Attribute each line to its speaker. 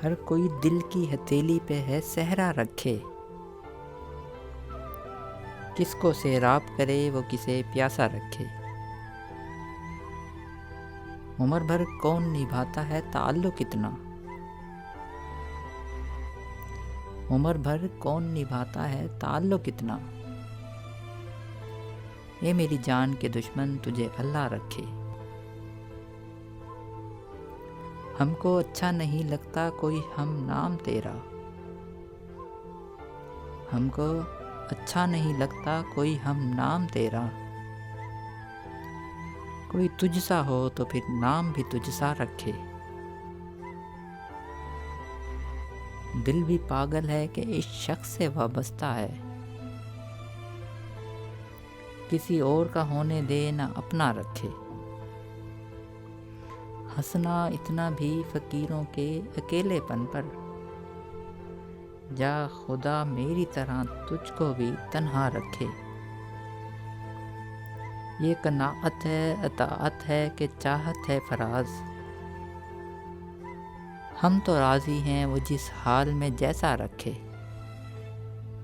Speaker 1: ہر کوئی دل کی ہتھیلی پہ ہے صحرا رکھے، کس کو سیراب کرے وہ کسے پیاسا رکھے۔ عمر بھر کون نبھاتا ہے تعلق اتنا، عمر بھر کون نبھاتا ہے تعلق اتنا۔ اے میری جان کے دشمن تجھے اللہ رکھے۔ ہم کو اچھا نہیں لگتا کوئی ہم نام تیرا، ہم کو اچھا نہیں لگتا کوئی ہم نام تیرا۔ کوئی تجھ سا ہو تو پھر نام بھی تجھ سا رکھے۔ دل بھی پاگل ہے کہ اس شخص سے وابستہ ہے، کسی اور کا ہونے دے نہ اپنا رکھے۔ ہنسنا اتنا بھی فقیروں کے اکیلے پن پر، جا خدا میری طرح تجھ کو بھی تنہا رکھے۔ یہ قناعت ہے اطاعت ہے کہ چاہت ہے فراز، ہم تو راضی ہیں وہ جس حال میں جیسا رکھے۔